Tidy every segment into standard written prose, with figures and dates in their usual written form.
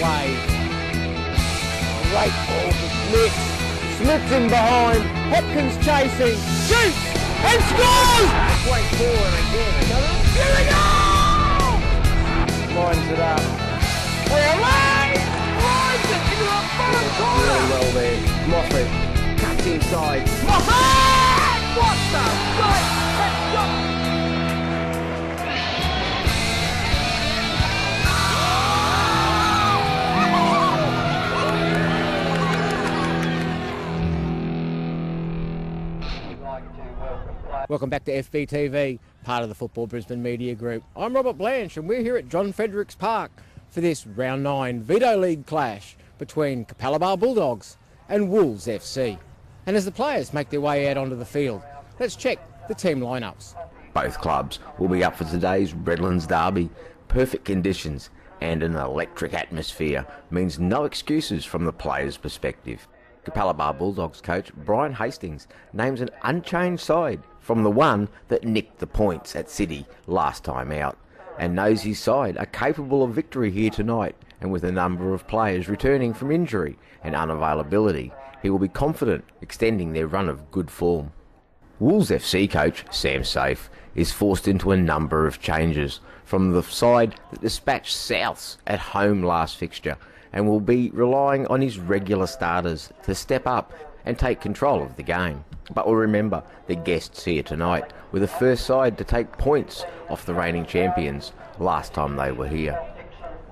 play. Great ball for Smith. Smith's in behind. Hopkins chasing. Shoots and scores! Way forward again. Here we go! Lines it up. We're away! Lines it into the bottom corner! Really well there. Moffat cuts inside. Moffat! What the great catch! Welcome back to FBTV, part of the Football Brisbane Media Group. I'm Robert Blanche and we're here at John Fredericks Park for this Round 9 Veto League clash between Capalaba Bulldogs and Wolves FC. And as the players make their way out onto the field, let's check the team lineups. Both clubs will be up for today's Redlands derby. Perfect conditions and an electric atmosphere means no excuses from the players' perspective. Capalaba Bulldogs coach Brian Hastings names an unchanged side from the one that nicked the points at City last time out, and knows his side are capable of victory here tonight, and with a number of players returning from injury and unavailability, he will be confident extending their run of good form. Wolves FC coach Sam Safe is forced into a number of changes from the side that dispatched Souths at home last fixture, and will be relying on his regular starters to step up and take control of the game. But we'll remember the guests here tonight were the first side to take points off the reigning champions last time they were here.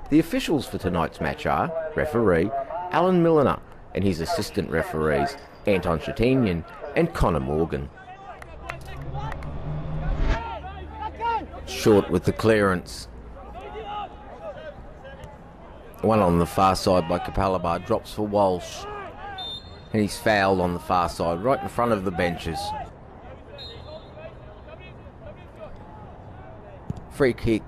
The officials for tonight's match are referee Alan Milliner and his assistant referees Anton Shatinian and Connor Morgan. Short with the clearance. One on the far side by Capalaba drops for Walsh. And he's fouled on the far side, right in front of the benches. Free kick,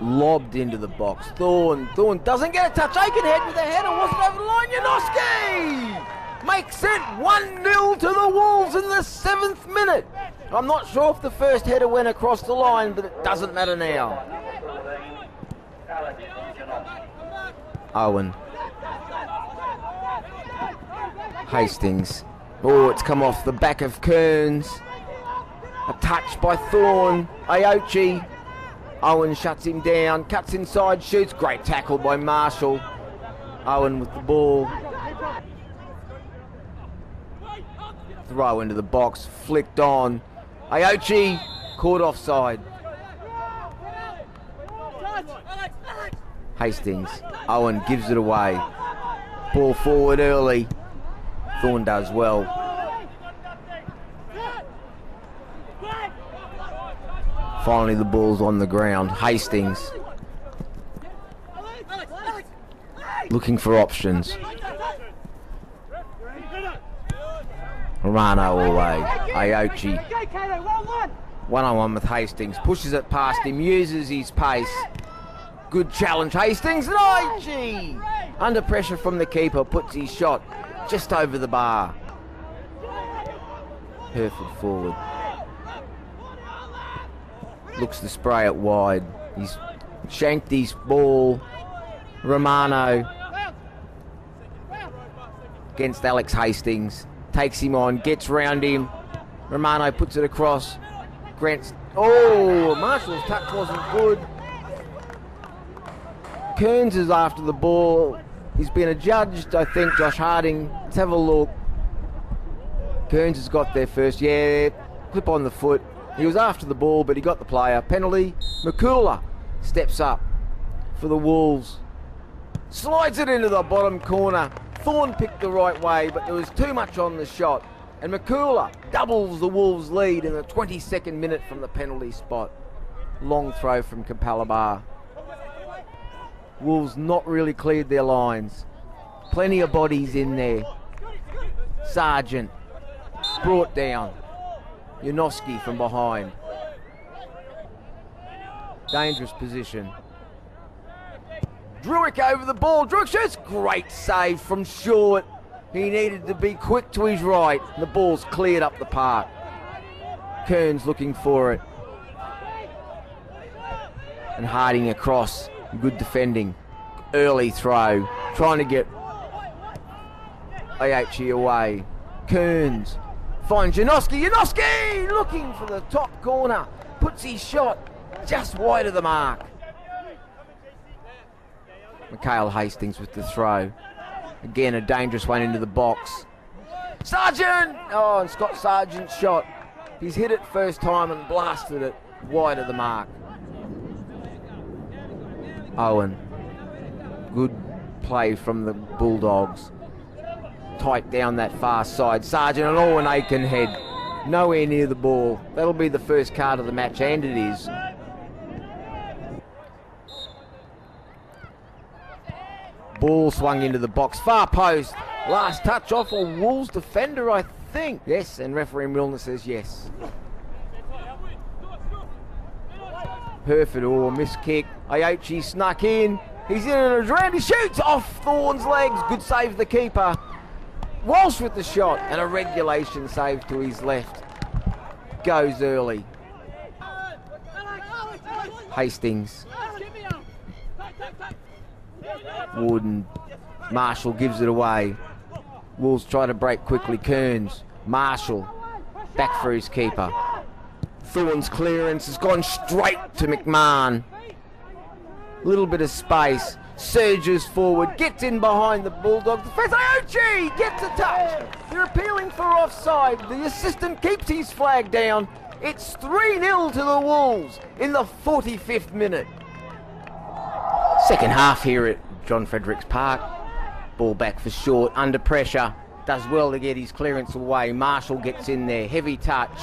lobbed into the box. Thorne doesn't get a touch. Aikenhead with a header, wasn't over the line. Janoski makes it 1-0 to the Wolves in the 7th minute. I'm not sure if the first header went across the line, but it doesn't matter now. Owen. Hastings. Oh, it's come off the back of Kearns. A touch by Thorne. Aochi. Owen shuts him down. Cuts inside, shoots. Great tackle by Marshall. Owen with the ball. Throw into the box. Flicked on. Aochi caught offside. Hastings. Owen gives it away. Ball forward early. Thorne does well. Finally the ball's on the ground. Hastings looking for options. Romano away. Aochi. 1-on-1 with Hastings. Pushes it past him. Uses his pace. Good challenge. Hastings. And Aochi, under pressure from the keeper, puts his shot just over the bar. Hereford forward. Looks to spray it wide. He's shanked his ball. Romano against Alex Hastings. Takes him on, gets round him. Romano puts it across. Grant's... Oh, Marshall's touch wasn't good. Kearns is after the ball. He's been adjudged, I think, Josh Harding. Let's have a look. Kearns has got there first. Yeah, clip on the foot. He was after the ball, but he got the player. Penalty. McCooler steps up for the Wolves. Slides it into the bottom corner. Thorne picked the right way, but there was too much on the shot. And McCooler doubles the Wolves' lead in the 22nd minute from the penalty spot. Long throw from Capalaba. Wolves not really cleared their lines. Plenty of bodies in there. Sargent brought down. Janoski from behind. Dangerous position. Druick over the ball. Druick shoots. Great save from short. He needed to be quick to his right. The ball's cleared up the park. Kearns looking for it. And Harding across. Good defending. Early throw, trying to get Aiuchi away. Kearns finds Janoski. Janoski looking for the top corner. Puts his shot just wide of the mark. Mikhail Hastings with the throw. Again, a dangerous one into the box. Sargent! Oh, and Scott Sargent's shot. He's hit it first time and blasted it wide of the mark. Owen. Good play from the Bulldogs. Tight down that far side. Sargent and Owen Aikenhead. Nowhere near the ball. That'll be the first card of the match, and it is. Ball swung into the box. Far post. Last touch off a Wolves defender, I think. Yes, and referee Milner says yes. Herford, missed kick. Aiuchi snuck in. He's in and around. He shoots off Thorne's legs. Good save the keeper. Walsh with the shot, and a regulation save to his left. Goes early. Hastings. Wooden. Marshall gives it away. Wolves try to break quickly. Kearns. Marshall. Back for his keeper. Thorne's clearance has gone straight to McMahon. Little bit of space. Surges forward. Gets in behind the Bulldogs. Defence. Aiuchi gets a touch. They're appealing for offside. The assistant keeps his flag down. It's 3-0 to the Wolves in the 45th minute. Second half here at John Fredericks Park. Ball back for short. Under pressure. Does well to get his clearance away. Marshall gets in there. Heavy touch.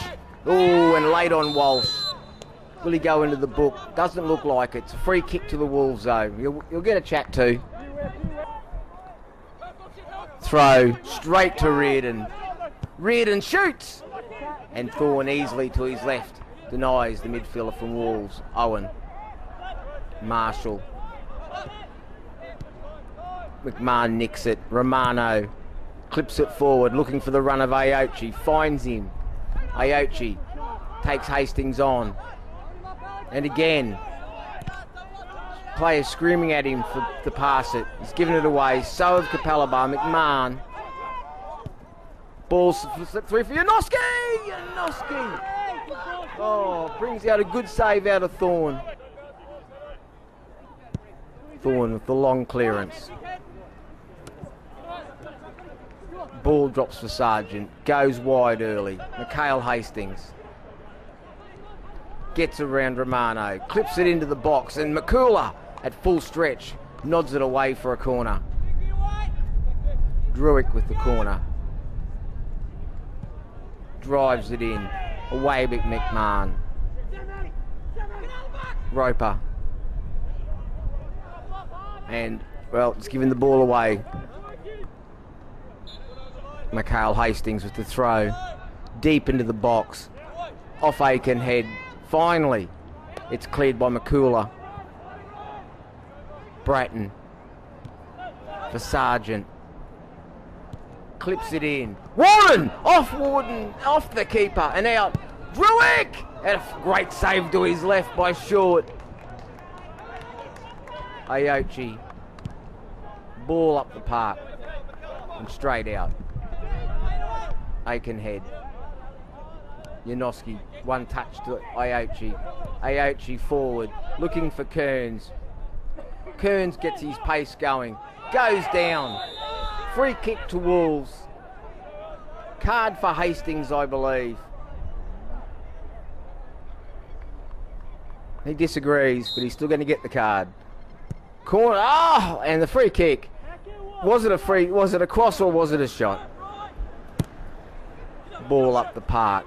Oh, and late on Walsh. Will he go into the book? Doesn't look like it. It's a free kick to the Wolves though. You'll get a chat too. Throw straight to Reardon. Reardon shoots. And Thorne easily to his left. Denies the midfielder from Wolves. Owen. Marshall. McMahon nicks it. Romano clips it forward, looking for the run of Aiuchi. Finds him. Aiuchi takes Hastings on. And again, players screaming at him to pass it. He's given it away. So have Capalaba. McMahon. Ball slip through for Janoski. Janoski. Oh, brings out a good save out of Thorne. Thorne with the long clearance. Ball drops for Sargent. Goes wide early. Mikhail Hastings. Gets around Romano. Clips it into the box. And Makula at full stretch nods it away for a corner. Druick with the corner. Drives it in. Away with McMahon. Roper. And, well, it's giving the ball away. Mikhail Hastings with the throw. Deep into the box. Off Aikenhead. Finally, it's cleared by Makula. Bratton. For Sargent. Clips it in. Warren! Off the keeper and out. Druick! And a great save to his left by Short. Aiuchi. Ball up the park. And straight out. Aikenhead. Janoski, one touch to Aiuchi. Aiuchi forward, looking for Kearns. Kearns gets his pace going. Goes down. Free kick to Wolves. Card for Hastings, I believe. He disagrees, but he's still going to get the card. Corner, and the free kick. Was it a cross or was it a shot? Ball up the park.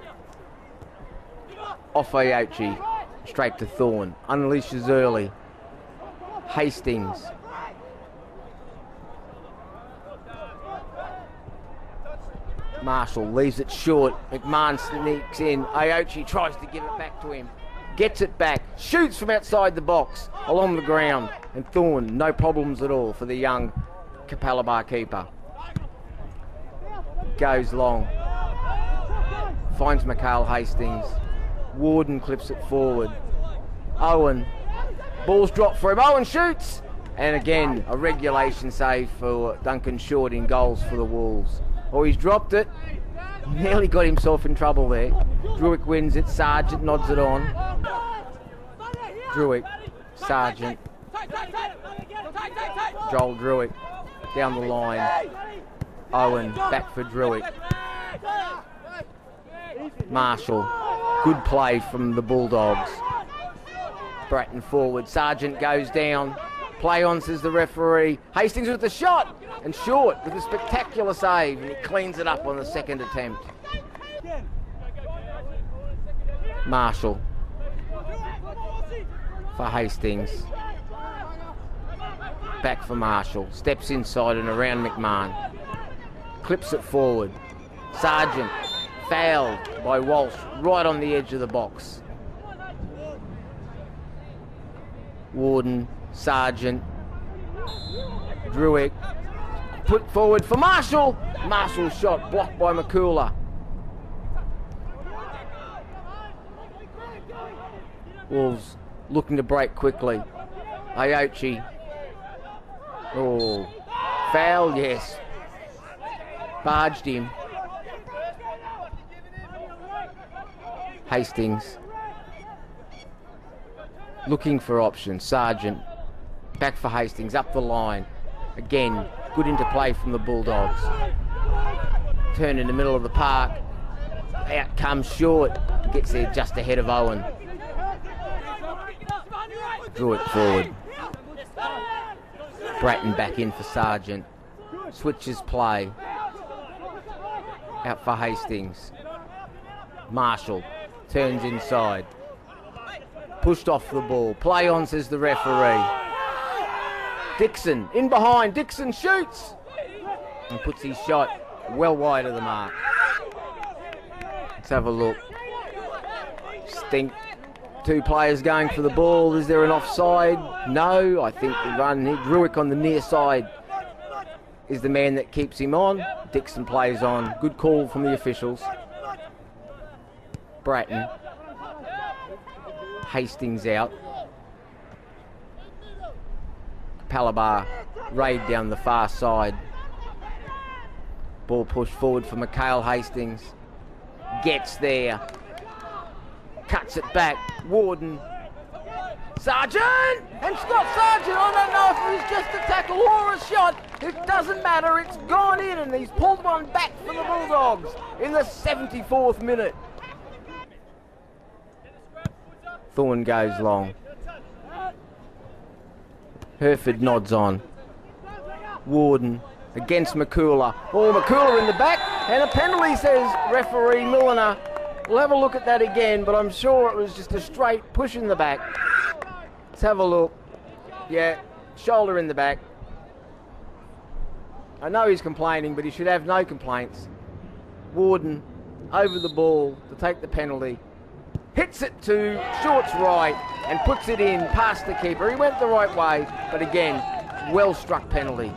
Off Aiuchi. Straight to Thorne. Unleashes early. Hastings. Marshall leaves it short. McMahon sneaks in. Aiuchi tries to give it back to him. Gets it back. Shoots from outside the box. Along the ground. And Thorne, no problems at all for the young Capalaba keeper. Goes long. Finds Mikhail Hastings. Warden clips it forward. Owen. Ball's dropped for him. Owen shoots. And again, a regulation save for Duncan Short in goals for the Wolves. Oh, he's dropped it. Nearly got himself in trouble there. Druick wins it. Sargent nods it on. Druick, Sargent. Joel Druick down the line. Owen back for Druick. Marshall. Good play from the Bulldogs. Bratton forward. Sargent goes down. Play on, says the referee. Hastings with the shot. And Short with a spectacular save. And he cleans it up on the second attempt. Marshall for Hastings. Back for Marshall. Steps inside and around McMahon. Clips it forward. Sargent fouled by Walsh right on the edge of the box. Warden, Sargent, Druick, put forward for Marshall. Marshall's shot blocked by McCooler. Wolves looking to break quickly. Aochi. Oh, foul, yes. Barged him. Hastings. Looking for options. Sargent. Back for Hastings. Up the line. Again, good interplay from the Bulldogs. Turn in the middle of the park. Out comes Short. Gets there just ahead of Owen. Drew it forward. Bratton back in for Sargent. Switches play. Out for Hastings. Marshall turns inside. Pushed off the ball. Play on, says the referee. Dixon in behind. Dixon shoots and puts his shot well wide of the mark. Let's have a look. Stink. Two players going for the ball. Is there an offside? No. I think the run. Druick on the near side is the man that keeps him on. Dixon plays on. Good call from the officials. Bratton. Hastings out. Capalaba raid down the far side. Ball pushed forward for Mikhail Hastings. Gets there. Cuts it back. Warden. Sargent! And Scott Sargent, I don't know if it was just a tackle or a shot. It doesn't matter. It's gone in and he's pulled one back for the Bulldogs in the 74th minute. Thorne goes long. Hereford nods on. Warden against McCooler. Oh, McCooler in the back. And a penalty, says referee Milliner. We'll have a look at that again, but I'm sure it was just a straight push in the back. Let's have a look. Yeah, shoulder in the back. I know he's complaining, but he should have no complaints. Warden over the ball to take the penalty. Hits it to Short's right and puts it in past the keeper. He went the right way, but again, well struck penalty.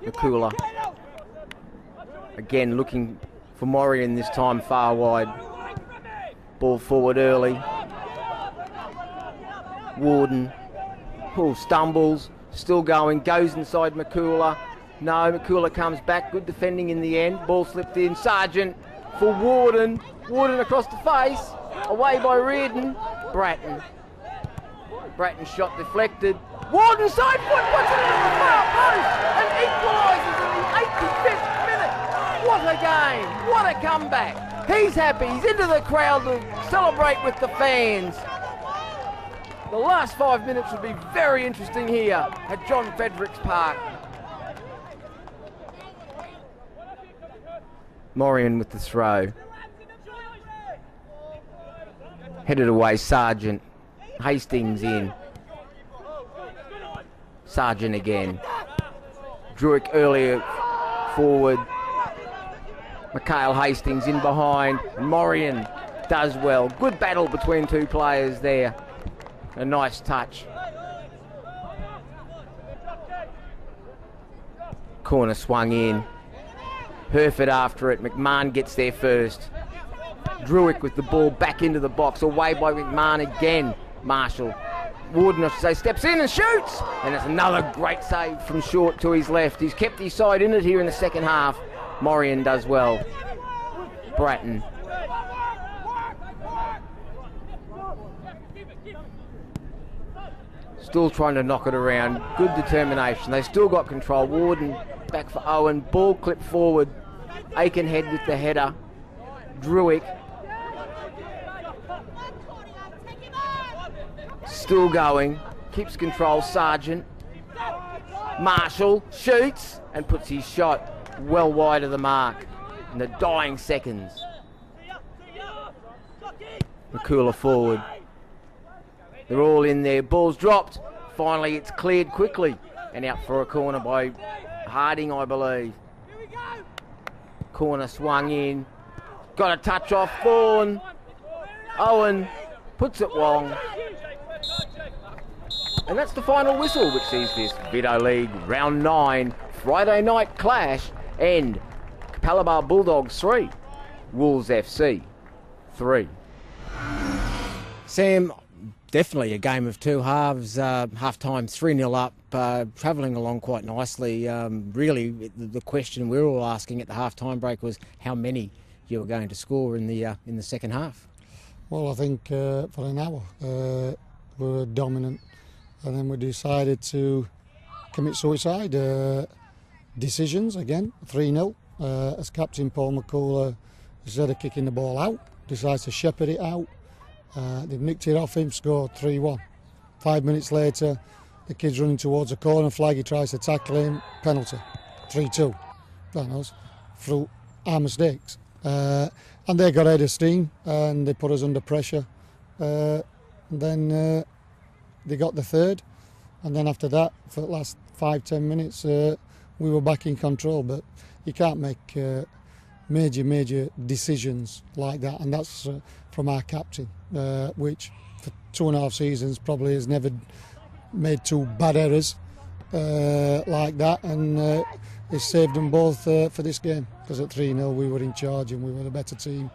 McCooler. Again looking for Morian this time far wide. Ball forward early. Warden. Oh, stumbles. Still going. Goes inside McCooler. No, McCooler comes back. Good defending in the end. Ball slipped in. Sargent for Warden. Warden across the face. Away by Reardon. Bratton. Bratton's shot deflected. Warden side foot puts it into the far post and equalises in the 85th minute. What a game. What a comeback. He's happy. He's into the crowd to celebrate with the fans. The last 5 minutes will be very interesting here at John Fredericks Park. Morian with the throw. Headed away, Sargent. Hastings in. Sargent again. Druick earlier forward. Mikhail Hastings in behind. And Morian does well. Good battle between two players there. A nice touch. Corner swung in. Hereford after it. McMahon gets there first. Druick with the ball back into the box, away by McMahon again. Marshall, Warden I should say, steps in and shoots, and it's another great save from short to his left. He's kept his side in it here in the second half. Morian does well. Bratton. Still trying to knock it around. Good determination. They still got control. Warden back for Owen. Ball clipped forward. Aikenhead with the header. Druick. Still going. Keeps control. Sargent. Marshall shoots and puts his shot well wide of the mark in the dying seconds. McCooler forward. They're all in there. Ball's dropped. Finally, it's cleared quickly and out for a corner by Harding, I believe. Corner swung in. Got a touch off Vaughan. Owen puts it long. And that's the final whistle, which sees this Vito League Round 9 Friday night clash end. Capalaba Bulldogs 3, Wolves FC 3. Sam, definitely a game of two halves. Half-time 3-0 up, travelling along quite nicely. Really, the question we were all asking at the half-time break was how many you were going to score in the second half. Well, I think for an hour we were dominant, and then we decided to commit suicide. Decisions again, 3-0. As captain Paul McCooler, instead of kicking the ball out, decides to shepherd it out. They've nicked it off him, scored 3-1. 5 minutes later, the kid's running towards a corner flag, he tries to tackle him, penalty, 3-2. That knows, through our mistakes. And they got out of steam and they put us under pressure. Then they got the third, and then after that, for the last 5-10 minutes, we were back in control. But you can't make major decisions like that, and that's from our captain, which for 2.5 seasons probably has never made two bad errors like that, and it saved them both for this game, because at 3-0 we were in charge and we were the better team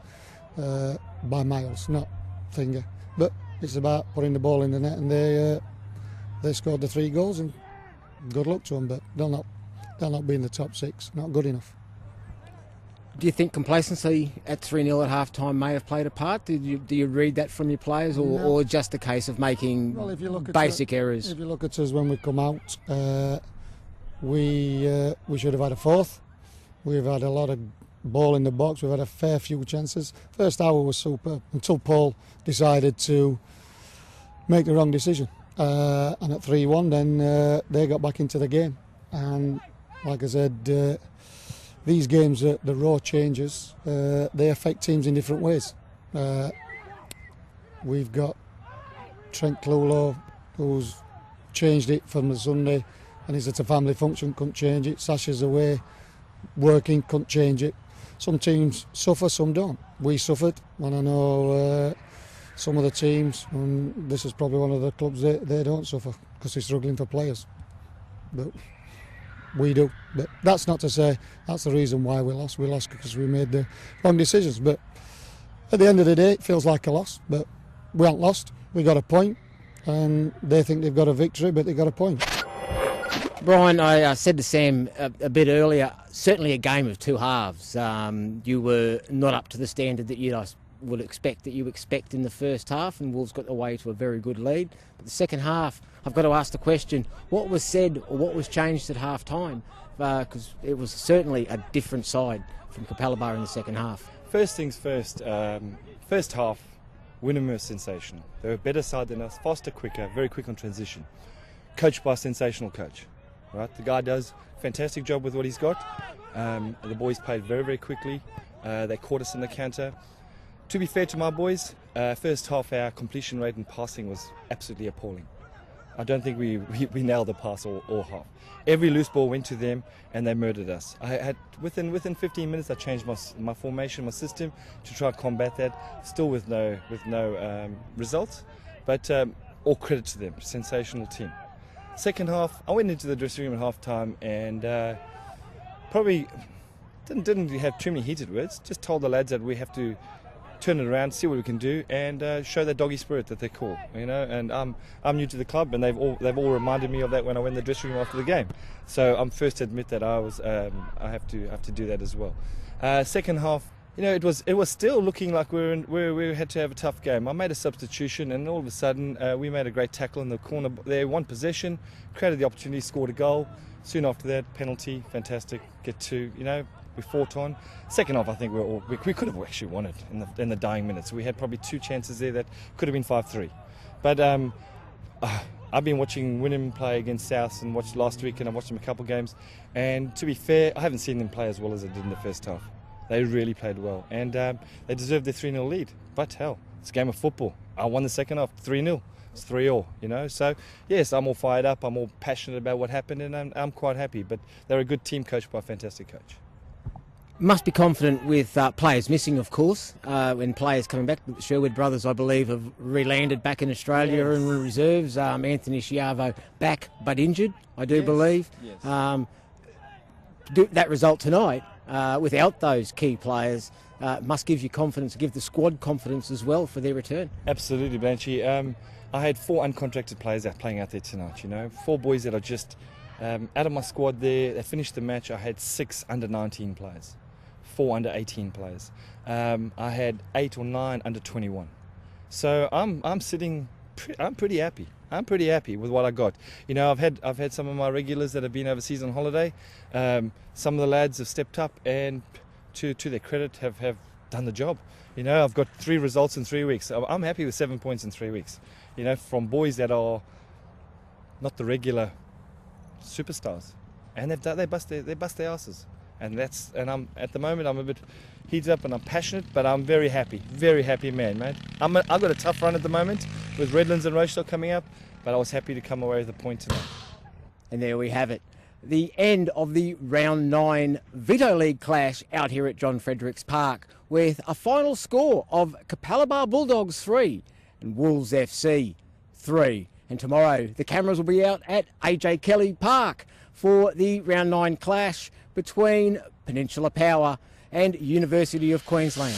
by miles, not finger. But it's about putting the ball in the net, and they scored the 3 goals, and good luck to them, but they'll not be in the top 6, not good enough. Do you think complacency at 3-0 at half-time may have played a part? Do you read that from your players, or just a case of making basic errors? If you look at us when we come out, we should have had a fourth. We've had a lot of ball in the box. We've had a fair few chances. First hour was superb until Paul decided to make the wrong decision. And at 3-1, then they got back into the game. And like I said, these games, the raw changes, they affect teams in different ways. We've got Trent Clulo, who's changed it from the Sunday, and he's at a family function, couldn't change it. Sasha's away, working, couldn't change it. Some teams suffer, some don't. We suffered, and I know some of the teams, and this is probably one of the clubs, they don't suffer because they're struggling for players. But we do. But that's not to say that's the reason why we lost. We lost because we made the wrong decisions. But at the end of the day, it feels like a loss. But we haven't lost. We got a point, and they think they've got a victory, but they got a point. Brian, I said to Sam a bit earlier, certainly a game of two halves. You were not up to the standard that you would expect in the first half, and Wolves got away to a very good lead. But the second half, I've got to ask the question, what was said or what was changed at half-time? Because it was certainly a different side from Capalaba in the second half. First things first, first half, Wynnum was sensational. They were a better side than us, faster, quicker, very quick on transition. Coached by a sensational coach. Right, the guy does a fantastic job with what he's got. The boys played very, very quickly. They caught us in the counter. To be fair to my boys, first half our completion rate and passing was absolutely appalling. I don't think we nailed the pass all half. Every loose ball went to them and they murdered us. I had within 15 minutes I changed my formation, my system to try to combat that. Still with no results, but all credit to them. Sensational team. Second half, I went into the dressing room at half time and probably didn't have too many heated words. Just told the lads that we have to turn it around, see what we can do, and show that doggy spirit that they call, you know. And I'm new to the club, and they've all reminded me of that when I went in the dressing room after the game. So I'm first to admit that I have to do that as well. Second half, you know, it was still looking like we had to have a tough game. I made a substitution, and all of a sudden we made a great tackle in the corner. They won possession, created the opportunity, scored a goal. Soon after that, penalty, fantastic. Get two, you know. We fought on. Second half, I think we could have actually won it in the dying minutes. We had probably 2 chances there that could have been 5-3. But I've been watching Wynnum play against South and watched last week, and I watched them a couple of games. And to be fair, I haven't seen them play as well as they did in the first half. They really played well, and they deserved their 3-0 lead. But hell, it's a game of football. I won the second half 3-0. It's 3-3, you know. So yes, I'm all fired up. I'm all passionate about what happened, and I'm quite happy. But they're a good team coached by a fantastic coach. Must be confident with players missing, of course, when players coming back. The Sherwood brothers, I believe, have re-landed back in Australia in reserves. Anthony Schiavo back but injured, I do believe. Yes. That result tonight, without those key players, must give you confidence, give the squad confidence as well for their return. Absolutely, Blanchy. I had 4 uncontracted players playing out there tonight, you know. 4 boys that are just out of my squad there. They finished the match. I had 6 under 19 players. 4 under 18 players. I had 8 or 9 under 21. So I'm pretty happy. I'm pretty happy with what I got. You know, I've had some of my regulars that have been overseas on holiday. Some of the lads have stepped up, and to their credit, have done the job. You know, I've got 3 results in 3 weeks. I'm happy with 7 points in 3 weeks. You know, from boys that are not the regular superstars, and they bust their asses. And I'm at the moment I'm a bit heated up and I'm passionate, but I'm very happy man, mate. I've got a tough run at the moment with Redlands and Rochelle coming up, but I was happy to come away with a point tonight. And there we have it. The end of the round 9 Veto League clash out here at John Fredericks Park, with a final score of Capalaba Bulldogs 3 and Wolves FC 3. And tomorrow the cameras will be out at AJ Kelly Park for the round 9 clash between Peninsula Power and University of Queensland.